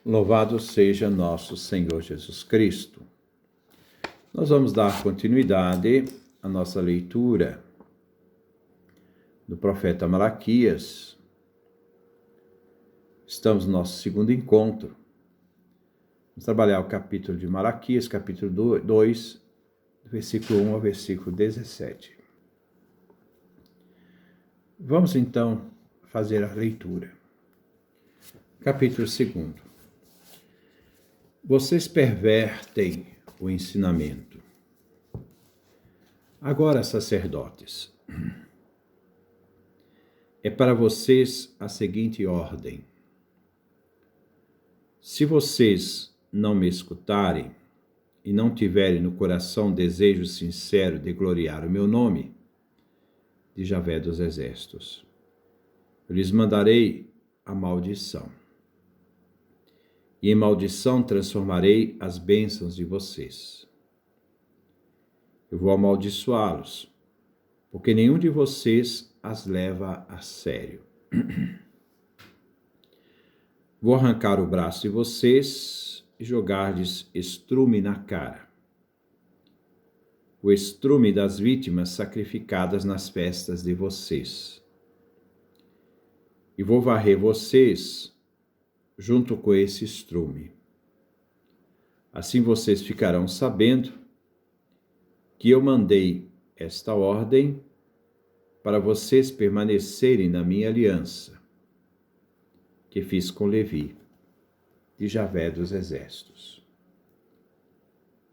Louvado seja nosso Senhor Jesus Cristo. Nós vamos dar continuidade à nossa leitura do profeta Malaquias. Estamos no nosso segundo encontro. Vamos trabalhar o capítulo de Malaquias, capítulo 2, versículo 1 ao versículo 17. Vamos então fazer a leitura. Capítulo 2. Vocês pervertem o ensinamento. Agora, sacerdotes, é para vocês a seguinte ordem. Se vocês não me escutarem e não tiverem no coração desejo sincero de gloriar o meu nome, diz Javé dos Exércitos, eu lhes mandarei a maldição. E em maldição transformarei as bênçãos de vocês. Eu vou amaldiçoá-los, porque nenhum de vocês as leva a sério. Vou arrancar o braço de vocês e jogar-lhes estrume na cara. O estrume das vítimas sacrificadas nas festas de vocês. E vou varrer vocês junto com esse estrume. Assim vocês ficarão sabendo que eu mandei esta ordem para vocês permanecerem na minha aliança, que fiz com Levi, de Javé dos Exércitos.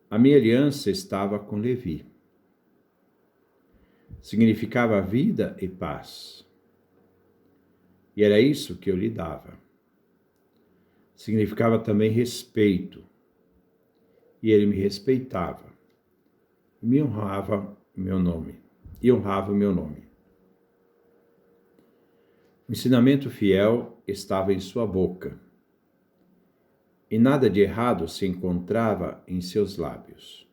A minha aliança estava com Levi. Significava vida e paz. E era isso que eu lhe dava. Significava também respeito. E ele me respeitava. Me honrava meu nome. E honrava o meu nome. O ensinamento fiel estava em sua boca. E nada de errado se encontrava em seus lábios.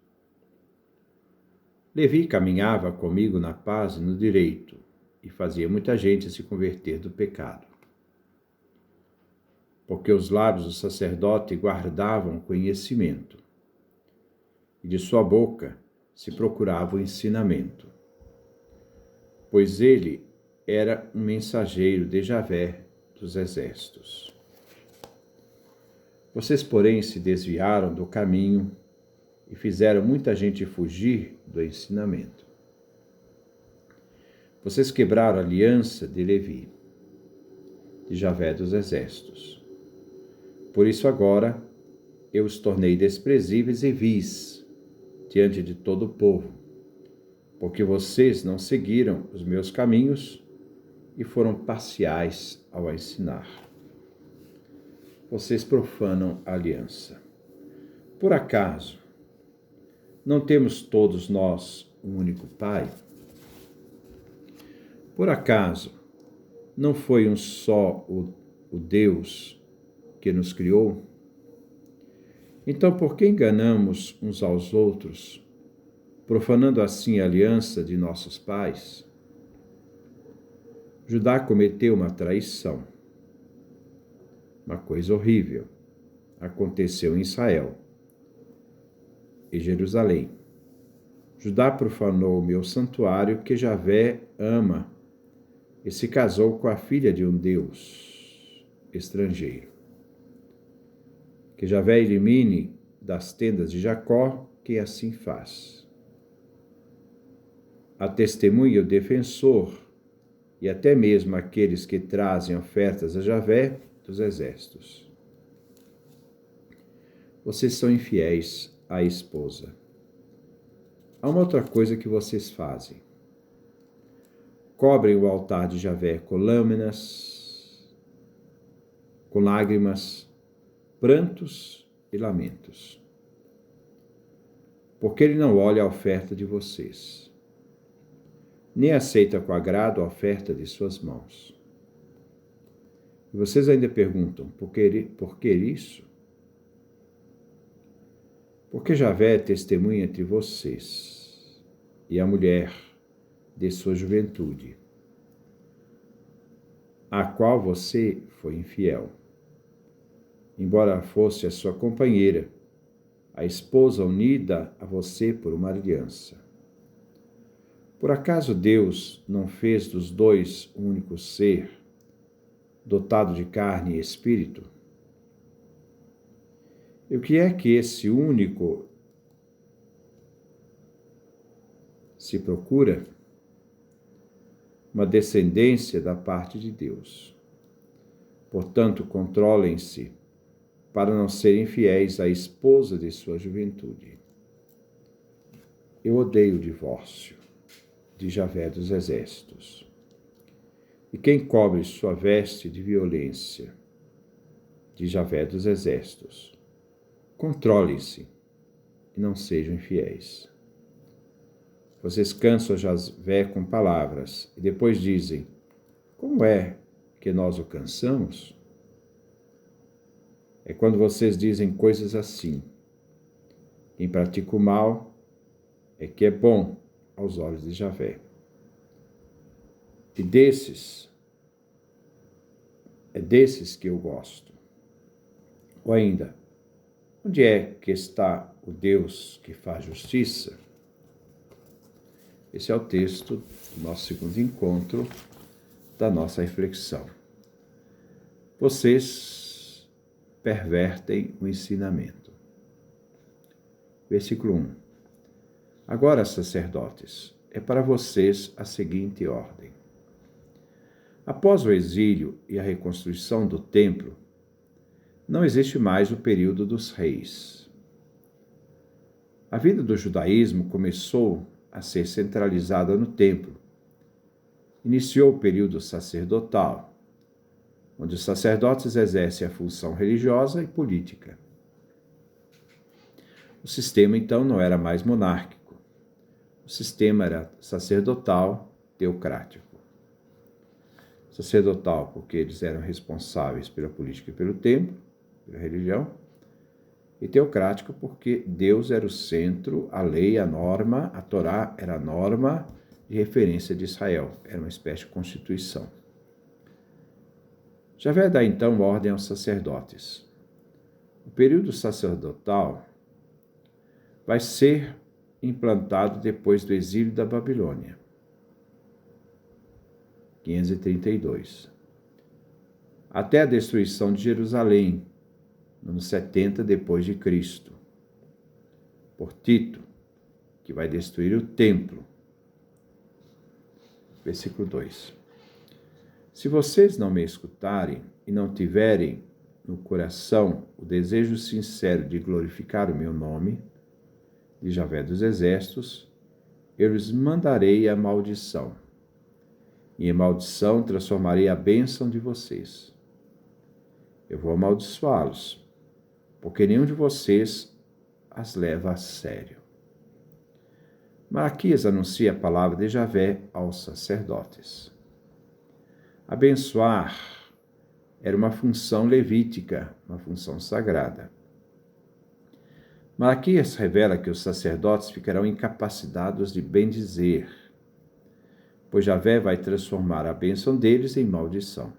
Levi caminhava comigo na paz e no direito, e fazia muita gente se converter do pecado. Porque os lábios do sacerdote guardavam conhecimento, e de sua boca se procurava o ensinamento, pois ele era um mensageiro de Javé dos Exércitos. Vocês, porém, se desviaram do caminho e fizeram muita gente fugir do ensinamento. Vocês quebraram a aliança de Levi, de Javé dos Exércitos. Por isso agora eu os tornei desprezíveis e vis diante de todo o povo, porque vocês não seguiram os meus caminhos e foram parciais ao ensinar. Vocês profanam a aliança. Por acaso, não temos todos nós um único Pai? Por acaso, não foi um só o Deus que nos criou? Então, por que enganamos uns aos outros, profanando assim a aliança de nossos pais? Judá cometeu uma traição. Uma coisa horrível aconteceu em Israel e Jerusalém. Judá profanou o meu santuário que Javé ama e se casou com a filha de um Deus estrangeiro. Que Javé elimine das tendas de Jacó quem assim faz. A testemunha e o defensor, e até mesmo aqueles que trazem ofertas a Javé dos Exércitos. Vocês são infiéis à esposa. Há uma outra coisa que vocês fazem. Cobrem o altar de Javé com lâminas, com lágrimas, prantos e lamentos. Porque ele não olha a oferta de vocês, nem aceita com agrado a oferta de suas mãos. E vocês ainda perguntam, por que isso? Porque Javé é testemunha entre vocês e a mulher de sua juventude, a qual você foi infiel. embora fosse a sua companheira, a esposa unida a você por uma aliança. Por acaso Deus não fez dos dois um único ser, dotado de carne e espírito? E o que é que esse único se procura? Uma descendência da parte de Deus. Portanto, controlem-se para não serem fiéis à esposa de sua juventude. Eu odeio o divórcio, de Javé dos Exércitos. E quem cobre sua veste de violência, de Javé dos Exércitos. Controlem-se e não sejam infiéis. Vocês cansam Javé com palavras e depois dizem: como é que nós o cansamos? É quando vocês dizem coisas assim: quem pratica o mal é que é bom aos olhos de Javé. E é desses que eu gosto. Ou ainda, onde é que está o Deus que faz justiça? Esse é o texto do nosso segundo encontro, da nossa reflexão. Vocês pervertem o ensinamento. Versículo 1. Agora, sacerdotes, é para vocês a seguinte ordem. Após o exílio e a reconstrução do templo, não existe mais o período dos reis. A vida do judaísmo começou a ser centralizada no templo. Iniciou o período sacerdotal, onde os sacerdotes exercem a função religiosa e política. O sistema, então, não era mais monárquico. O sistema era sacerdotal, teocrático. Sacerdotal, porque eles eram responsáveis pela política e pelo templo, pela religião, e teocrático, porque Deus era o centro, a lei, a norma, a Torá era a norma de referência de Israel, era uma espécie de constituição. Javé dá então ordem aos sacerdotes. O período sacerdotal vai ser implantado depois do exílio da Babilônia, 532, até a destruição de Jerusalém, no ano 70 depois de Cristo, por Tito, que vai destruir o templo. Versículo 2. Se vocês não me escutarem e não tiverem no coração o desejo sincero de glorificar o meu nome, de Javé dos Exércitos, eu lhes mandarei a maldição. E em maldição transformarei a bênção de vocês. Eu vou amaldiçoá-los, porque nenhum de vocês as leva a sério. Malaquias anuncia a palavra de Javé aos sacerdotes. Abençoar era uma função levítica, uma função sagrada. Malaquias revela que os sacerdotes ficarão incapacitados de bendizer, pois Javé vai transformar a bênção deles em maldição.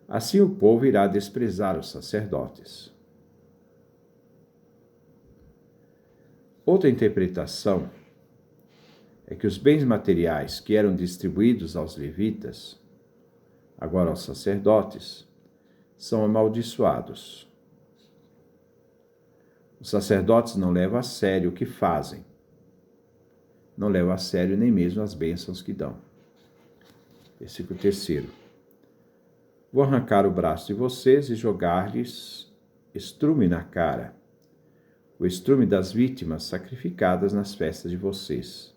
Assim o povo irá desprezar os sacerdotes. Outra interpretação é que os bens materiais que eram distribuídos aos levitas, agora aos sacerdotes, são amaldiçoados. Os sacerdotes não levam a sério o que fazem. Não levam a sério nem mesmo as bênçãos que dão. Versículo 3. Vou arrancar o braço de vocês e jogar-lhes estrume na cara, o estrume das vítimas sacrificadas nas festas de vocês.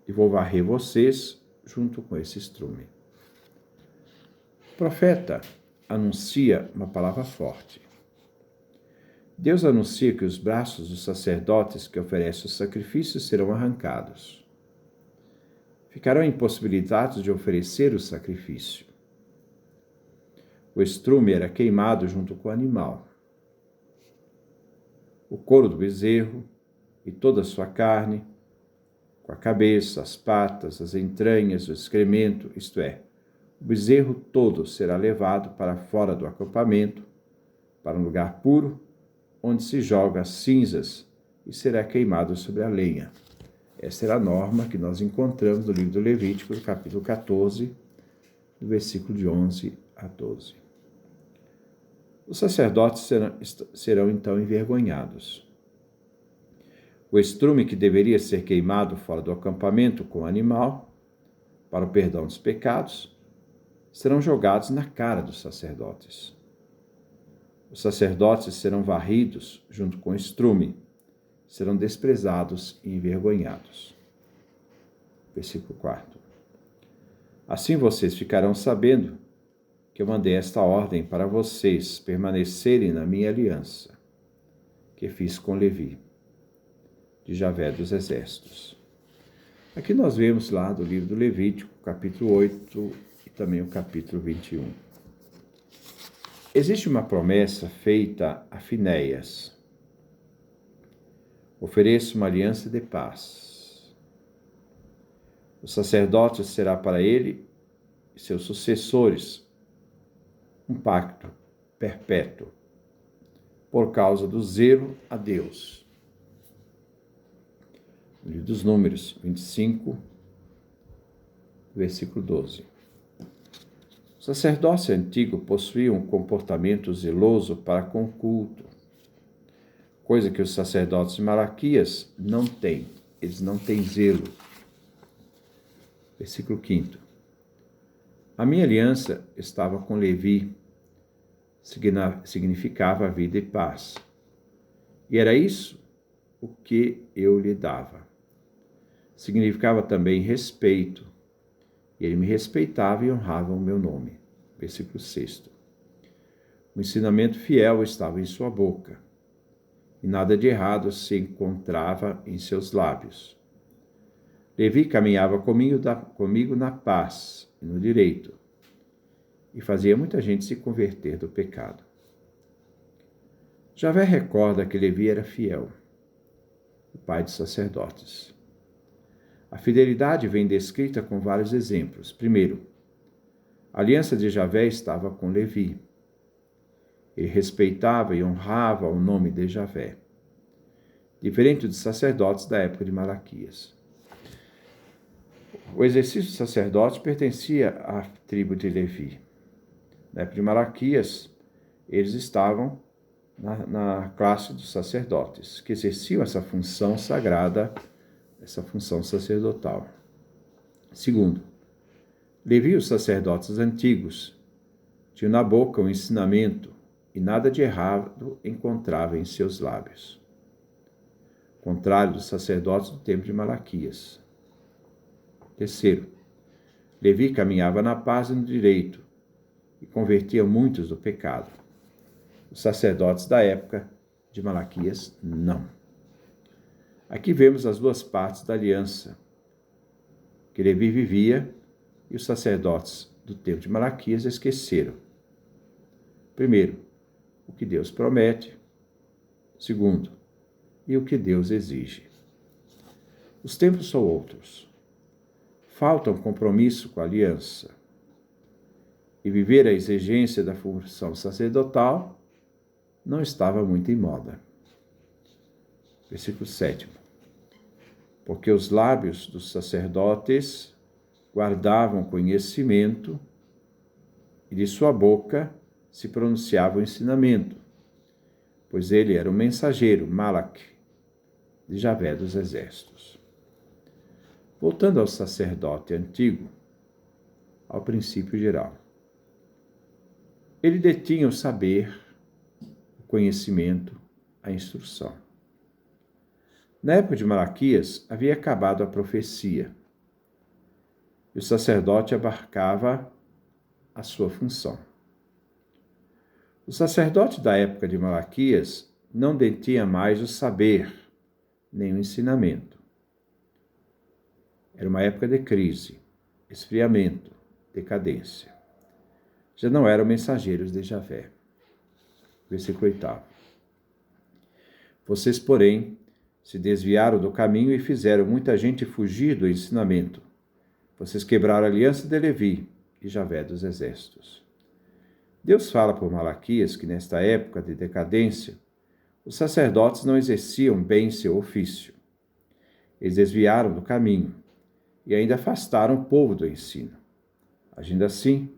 E vou varrer vocês junto com esse estrume. O profeta anuncia uma palavra forte. Deus anuncia que os braços dos sacerdotes que oferecem os sacrifícios serão arrancados. Ficarão impossibilitados de oferecer o sacrifício. O estrume era queimado junto com o animal. O couro do bezerro e toda a sua carne, com a cabeça, as patas, as entranhas, o excremento, isto é, o bezerro todo será levado para fora do acampamento, para um lugar puro, onde se joga as cinzas e será queimado sobre a lenha. Essa era a norma que nós encontramos no livro do Levítico, no capítulo 14, do versículo de 11 a 12. Os sacerdotes serão então envergonhados. O estrume que deveria ser queimado fora do acampamento com o animal, para o perdão dos pecados, serão jogados na cara dos sacerdotes. Os sacerdotes serão varridos junto com o estrume, serão desprezados e envergonhados. Versículo 4. Assim vocês ficarão sabendo que eu mandei esta ordem para vocês permanecerem na minha aliança, que fiz com Levi, de Javé dos Exércitos. Aqui nós vemos lá do livro do Levítico, capítulo 8 e também o capítulo 21. Existe uma promessa feita a Finéias. Ofereço uma aliança de paz. O sacerdote será para ele e seus sucessores um pacto perpétuo, por causa do zelo a Deus. No livro dos Números, 25, versículo 12. O sacerdócio antigo possuía um comportamento zeloso para com o culto, coisa que os sacerdotes de Malaquias não têm. Eles não têm zelo. Versículo 5. A minha aliança estava com Levi, significava vida e paz. E era isso o que eu lhe dava. Significava também respeito. E ele me respeitava e honrava o meu nome. Versículo 6. O ensinamento fiel estava em sua boca, e nada de errado se encontrava em seus lábios. Levi caminhava comigo na paz e no direito, e fazia muita gente se converter do pecado. Javé recorda que Levi era fiel, o pai dos sacerdotes. A fidelidade vem descrita com vários exemplos. Primeiro, a aliança de Javé estava com Levi. Ele respeitava e honrava o nome de Javé, diferente dos sacerdotes da época de Malaquias. O exercício do sacerdote pertencia à tribo de Levi. Na época de Malaquias, eles estavam na classe dos sacerdotes, que exerciam essa função sagrada, essa função sacerdotal. Segundo, Levi e os sacerdotes antigos tinham na boca o ensinamento e nada de errado encontrava em seus lábios. Contrário dos sacerdotes do tempo de Malaquias. Terceiro, Levi caminhava na paz e no direito e convertia muitos do pecado. Os sacerdotes da época de Malaquias, não. Aqui vemos as duas partes da aliança, que Levi vivia e os sacerdotes do tempo de Malaquias esqueceram. Primeiro, o que Deus promete. Segundo, e o que Deus exige. Os tempos são outros. Falta um compromisso com a aliança. E viver a exigência da função sacerdotal não estava muito em moda. Versículo 7. Porque os lábios dos sacerdotes guardavam conhecimento e de sua boca se pronunciava o ensinamento, pois ele era o mensageiro, Malach, de Javé dos Exércitos. Voltando ao sacerdote antigo, ao princípio geral. Ele detinha o saber, o conhecimento, a instrução. Na época de Malaquias, havia acabado a profecia, e o sacerdote abarcava a sua função. O sacerdote da época de Malaquias não detinha mais o saber, nem o ensinamento. Era uma época de crise, esfriamento, decadência. Já não eram mensageiros de Javé. Versículo 8. Vocês, porém, se desviaram do caminho e fizeram muita gente fugir do ensinamento. Vocês quebraram a aliança de Levi e Javé dos exércitos. Deus fala por Malaquias que nesta época de decadência, os sacerdotes não exerciam bem seu ofício. Eles desviaram do caminho e ainda afastaram o povo do ensino. Agindo assim,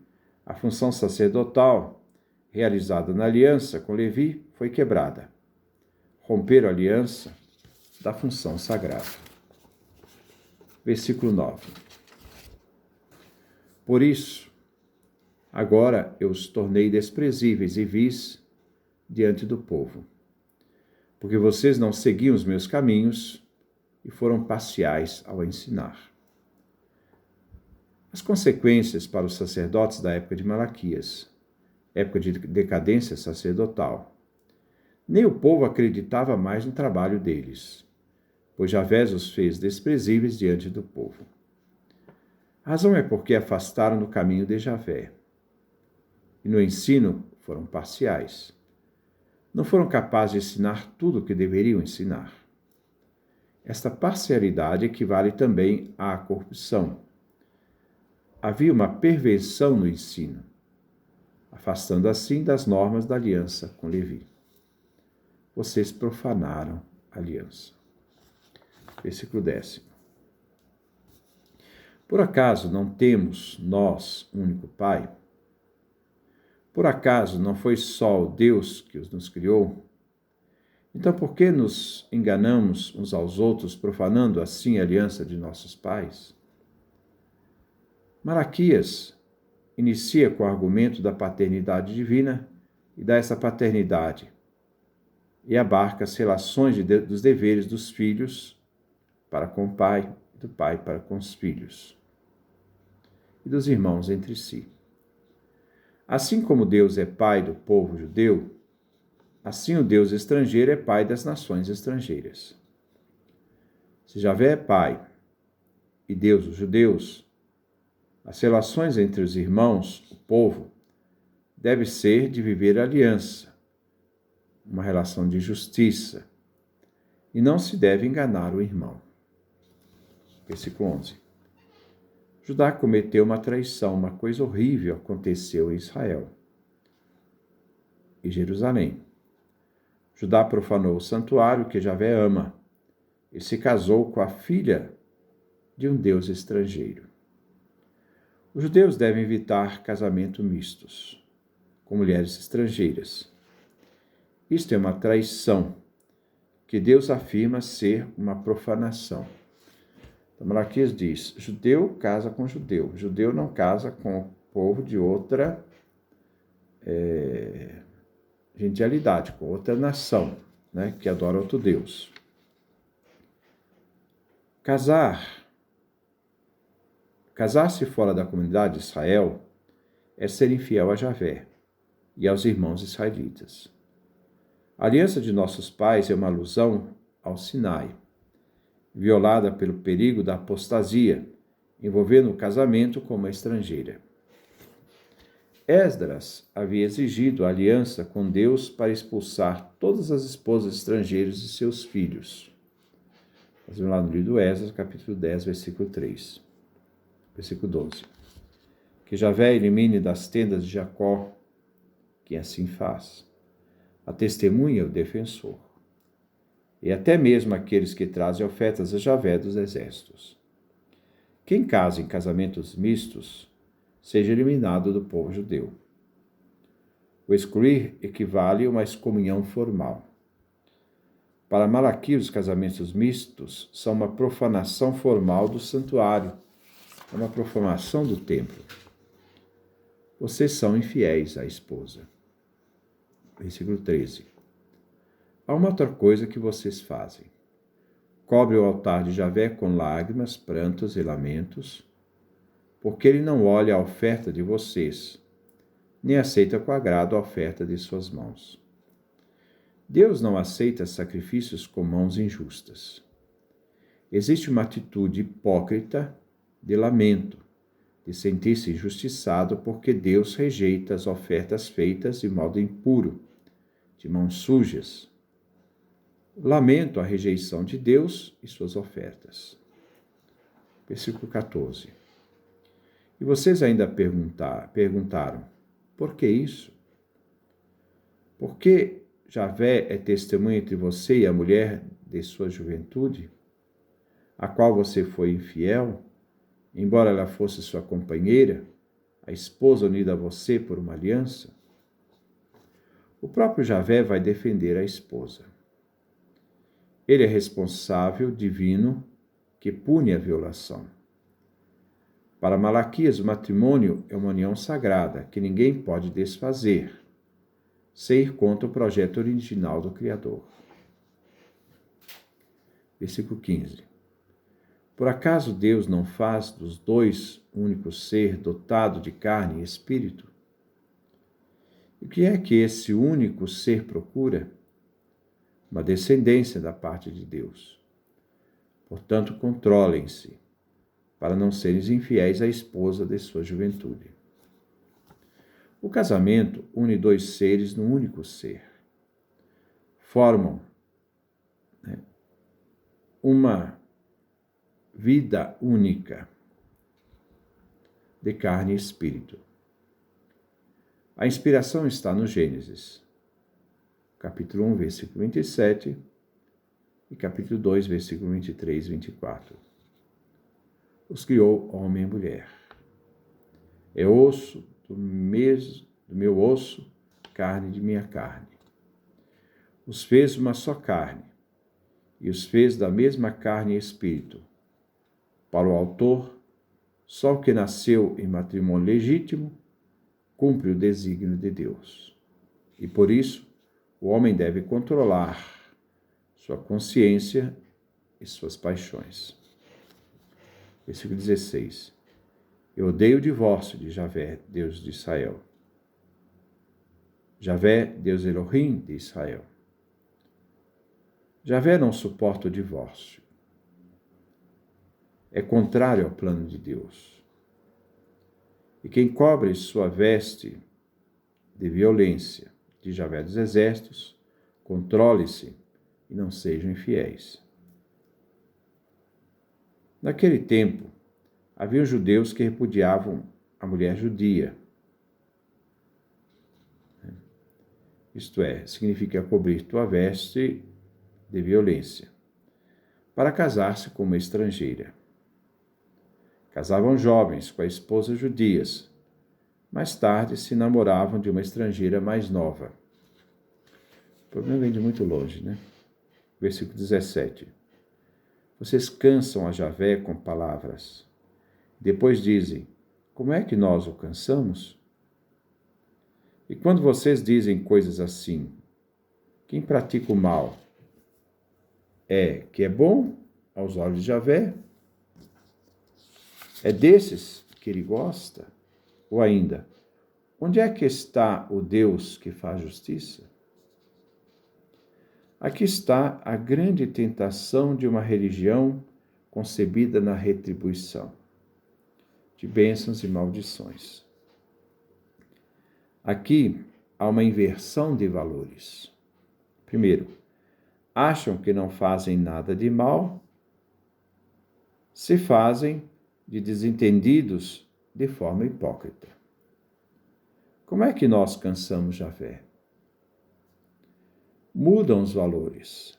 a função sacerdotal realizada na aliança com Levi foi quebrada. Romperam a aliança da função sagrada. Versículo 9. Por isso, agora eu os tornei desprezíveis e vis diante do povo, porque vocês não seguiam os meus caminhos e foram parciais ao ensinar. As consequências para os sacerdotes da época de Malaquias, época de decadência sacerdotal. Nem o povo acreditava mais no trabalho deles, pois Javé os fez desprezíveis diante do povo. A razão é porque afastaram do caminho de Javé, e no ensino foram parciais. Não foram capazes de ensinar tudo o que deveriam ensinar. Esta parcialidade equivale também à corrupção. Havia uma perversão no ensino, afastando assim das normas da aliança com Levi. Vocês profanaram a aliança. Versículo 10. Por acaso não temos nós um único Pai? Por acaso não foi só o Deus que nos criou? Então por que nos enganamos uns aos outros, profanando assim a aliança de nossos pais? Malaquias inicia com o argumento da paternidade divina e dá essa paternidade e abarca as relações dos deveres dos filhos para com o pai e do pai para com os filhos e dos irmãos entre si. Assim como Deus é pai do povo judeu, assim o Deus estrangeiro é pai das nações estrangeiras. Se Javé é pai e Deus os judeus, as relações entre os irmãos, o povo, deve ser de viver aliança, uma relação de justiça, e não se deve enganar o irmão. Versículo 11. Judá cometeu uma traição, uma coisa horrível aconteceu em Israel e Jerusalém. Judá profanou o santuário que Javé ama e se casou com a filha de um deus estrangeiro. Os judeus devem evitar casamentos mistos com mulheres estrangeiras. Isto é uma traição que Deus afirma ser uma profanação. Então, Malaquias diz, judeu casa com judeu, judeu não casa com o povo de outra gentialidade, com outra nação, né, que adora outro Deus. Casar-se fora da comunidade de Israel é ser infiel a Javé e aos irmãos israelitas. A aliança de nossos pais é uma alusão ao Sinai, violada pelo perigo da apostasia, envolvendo o casamento com uma estrangeira. Esdras havia exigido a aliança com Deus para expulsar todas as esposas estrangeiras de seus filhos. Vamos lá no livro do Esdras, capítulo 10, versículo 3. Versículo 12. Que Javé elimine das tendas de Jacó, quem assim faz. A testemunha é o defensor. E até mesmo aqueles que trazem ofertas a Javé dos exércitos. Quem casa em casamentos mistos, seja eliminado do povo judeu. O excluir equivale a uma excomunhão formal. Para Malaquias, os casamentos mistos são uma profanação formal do santuário, é uma profanação do templo. Vocês são infiéis à esposa. Versículo 13. Há uma outra coisa que vocês fazem. Cobre o altar de Javé com lágrimas, prantos e lamentos, porque ele não olha a oferta de vocês, nem aceita com agrado a oferta de suas mãos. Deus não aceita sacrifícios com mãos injustas. Existe uma atitude hipócrita de lamento, de sentir-se injustiçado porque Deus rejeita as ofertas feitas de modo impuro, de mãos sujas. Lamento a rejeição de Deus e suas ofertas. Versículo 14. E vocês ainda perguntaram, por que isso? Por que Javé é testemunha entre você e a mulher de sua juventude, a qual você foi infiel, embora ela fosse sua companheira, a esposa unida a você por uma aliança? O próprio Javé vai defender a esposa. Ele é responsável divino que pune a violação. Para Malaquias, o matrimônio é uma união sagrada que ninguém pode desfazer, sem ir contra o projeto original do Criador. Versículo 15. Por acaso Deus não faz dos dois um único ser dotado de carne e espírito? E o que é que esse único ser procura? Uma descendência da parte de Deus. Portanto, controlem-se, para não serem infiéis à esposa de sua juventude. O casamento une dois seres num único ser. Formam uma vida única de carne e espírito. A inspiração está no Gênesis, capítulo 1, versículo 27 e capítulo 2, versículo 23 e 24. Os criou homem e mulher. É osso do meu osso, carne de minha carne. Os fez uma só carne, e os fez da mesma carne e espírito. Para o autor, só o que nasceu em matrimônio legítimo cumpre o desígnio de Deus. E por isso, o homem deve controlar sua consciência e suas paixões. Versículo 16. Eu odeio o divórcio de Javé, Deus de Israel. Javé, Deus Elohim de Israel. Javé não suporta o divórcio. É contrário ao plano de Deus. E quem cobre sua veste de violência, de Javé dos exércitos, controle-se e não sejam infiéis. Naquele tempo, havia judeus que repudiavam a mulher judia. Isto é, significa cobrir tua veste de violência, para casar-se com uma estrangeira. Casavam jovens com as esposas judias. Mais tarde se namoravam de uma estrangeira mais nova. O problema vem de muito longe, né? Versículo 17. Vocês cansam a Javé com palavras. Depois dizem, como é que nós o cansamos? E quando vocês dizem coisas assim, quem pratica o mal que é bom aos olhos de Javé? É desses que ele gosta? Ou ainda, onde é que está o Deus que faz justiça? Aqui está a grande tentação de uma religião concebida na retribuição de bênçãos e maldições. Aqui há uma inversão de valores. Primeiro, acham que não fazem nada de mal, se fazem de desentendidos de forma hipócrita. Como é que nós cansamos Javé? Mudam os valores.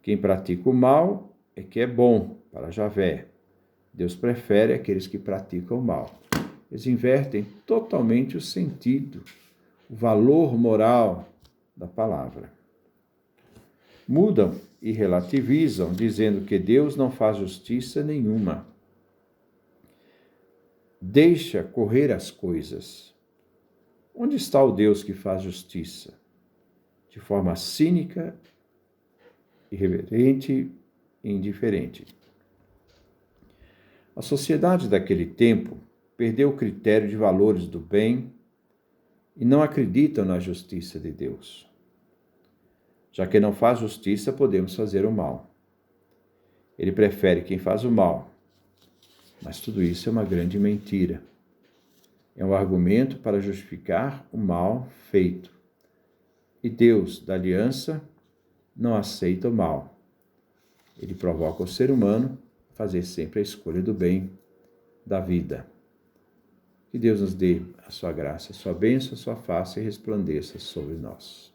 Quem pratica o mal é que é bom para Javé. Deus prefere aqueles que praticam o mal. Eles invertem totalmente o sentido, o valor moral da palavra. Mudam e relativizam, dizendo que Deus não faz justiça nenhuma. Deixa correr as coisas. Onde está o Deus que faz justiça? De forma cínica, irreverente e indiferente. A sociedade daquele tempo perdeu o critério de valores do bem e não acreditam na justiça de Deus. Já que não faz justiça, podemos fazer o mal. Ele prefere quem faz o mal. Mas tudo isso é uma grande mentira. É um argumento para justificar o mal feito. E Deus, da aliança, não aceita o mal. Ele provoca o ser humano a fazer sempre a escolha do bem, da vida. Que Deus nos dê a sua graça, a sua bênção, a sua face e resplandeça sobre nós.